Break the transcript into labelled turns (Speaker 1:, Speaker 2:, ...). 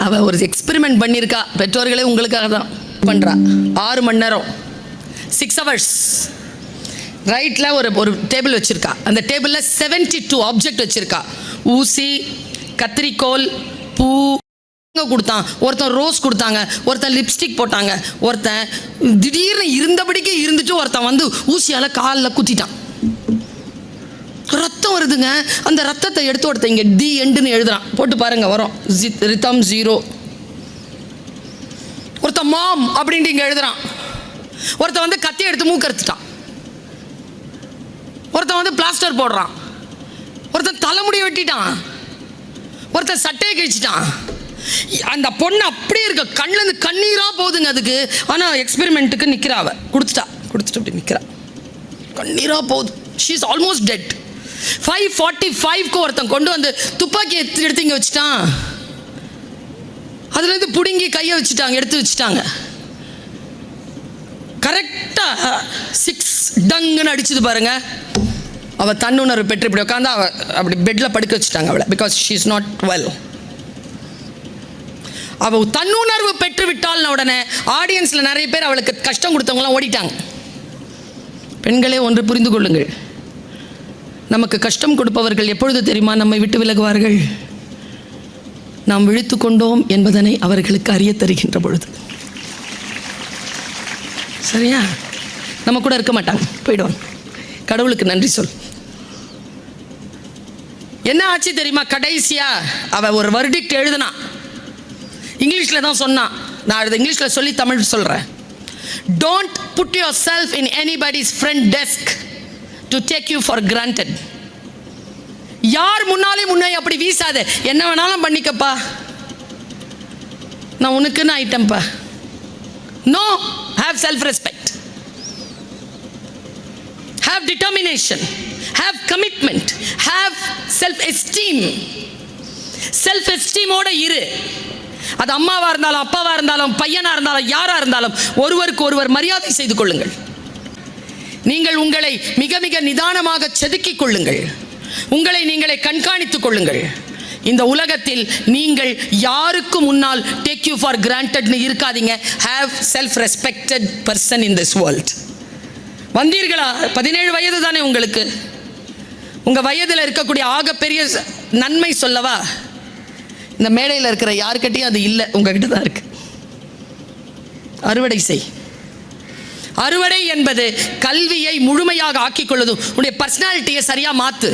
Speaker 1: அவள் ஒரு எக்ஸ்பெரிமெண்ட் பண்ணியிருக்கா. பெற்றோர்களே உங்களுக்காக தான் பண்ணுறா. 6 மணி நேரம் 6 hours ரைட்டில் ஒரு டேபிள் வச்சுருக்கா. அந்த டேபிளில் 72 ஆப்ஜெக்ட் வச்சுருக்கா. ஊசி, கத்திரிக்கோல், பூ கொடுத்தான். ஒருத்தன் ரோஸ் கொடுத்தாங்க, ஒருத்தன் லிப்ஸ்டிக் போட்டாங்க, ஒருத்தன் திடீர்னு இருந்தபடிக்கே இருந்துட்டு ஒருத்தன் வந்து ஊசியால் காலில் குத்திட்டான். ரத்தம் வருதுங்க. அந்த ரத்தத்தை எடுத்து ஒருத்தன் இங்கே தி எண்டுன்னு எழுதுறான். போட்டு பாருங்க, வரும் ரித்தம் 0. ஒருத்தன் மாம் அப்படின்ட்டு இங்கே எழுதுறான். ஒருத்தன் வந்து கத்தி எடுத்து மூக்கறுத்துட்டான். ஒருத்தன் வந்து பிளாஸ்டர் போடுறான். ஒருத்தன் தலைமுடியை வெட்டிட்டான். ஒருத்தன் சட்டையை கிழிச்சிட்டான். அந்த பொண்ணு அப்படியே இருக்க, கண்ணிலேருந்து கண்ணீராக போகுதுங்க அதுக்கு. ஆனால் எக்ஸ்பெரிமெண்ட்டுக்கு நிற்கிறா. அவ கொடுத்துட்டு அப்படி நிற்கிறா, கண்ணீராக போகுது. She is almost dead. 5:45 ஒருத்தன் கொண்டு வந்து துப்பாக்கி எடுத்து இங்கே வச்சுட்டான். அதுலேருந்து பிடுங்கி கையை வச்சுட்டாங்க, எடுத்து வச்சுட்டாங்க. கரெக்டாக 6 டங்குன்னு அடிச்சுது பாருங்க. அவள் தன்னுணர்வு பெற்று இப்படி உட்காந்து அவள் அப்படி பெட்டில் படுக்க வச்சுட்டாங்க அவளை. Because she is not well. அவள் தன்னுணர்வு பெற்று விட்டாள்னு உடனே ஆடியன்ஸில் நிறைய பேர் அவளுக்கு கஷ்டம் கொடுத்தவங்களாம் ஓடிட்டாங்க. பெண்களே, ஒன்று புரிந்து கொள்ளுங்கள். நமக்கு கஷ்டம் கொடுப்பவர்கள் எப்பொழுது தெரியுமா நம்மை விட்டு விலகுவார்கள்? நாம் விழித்து கொண்டோம் என்பதனை அவர்களுக்கு அறிய தருகின்ற பொழுது. சரியா? நம்ம கூட இருக்க மாட்டாங்க, போயிடுவாங்க. கடவுளுக்கு நன்றி சொல். என்ன ஆச்சு தெரியுமா? கடைசியா அவ ஒரு வெர்டிக்ட் எழுதுனா. இங்கிலீஷில் தான் சொன்னான். நான் அது இங்கிலீஷில் சொல்லி தமிழ் சொல்கிறேன். Don't put yourself in anybody's front desk to take you for granted. யார் முன்னாலே முன்னே அப்படி வீசாத. என்ன வேணாலும் பண்ணிக்கப்பா, நான் உனக்குன்னு ஐட்டம்பா. No, have self-respect, have determination, have commitment, have self-esteem. Self-esteem ஓட இரு. அது அம்மாவா இருந்தாலும், அப்பாவா இருந்தாலும், பையனா இருந்தாலும், யாரா இருந்தாலும் ஒருவருக்கு ஒருவர் மரியாதை செய்து கொள்ளுங்கள். நீங்கள் உங்களை மிக மிக நிதானமாக செதுக்கிக் கொள்ளுங்கள். உங்களை நீங்களே கண்காணித்துக் கொள்ளுங்கள். இந்த உலகத்தில் நீங்கள் யாருக்கு முன்னால் டேக் யூ ஃபார் கிராண்டட்னு இருக்காதீங்க. Have self respected person in this world. வந்தீர்களா? 17 வயது தானே உங்களுக்கு. உங்கள் வயதில் இருக்கக்கூடிய ஆகப்பெரிய நன்மை சொல்லவா? இந்த மேடையில் இருக்கிற யாருக்கிட்டையும் அது இல்லை, உங்ககிட்ட தான் இருக்கு. அறுவடை செய். அறுவடை என்பது கல்வியை முழுமையாக ஆக்கிக் கொள்ளுது. உன்னுடைய பர்சனாலிட்டியை சரியாக மாற்று.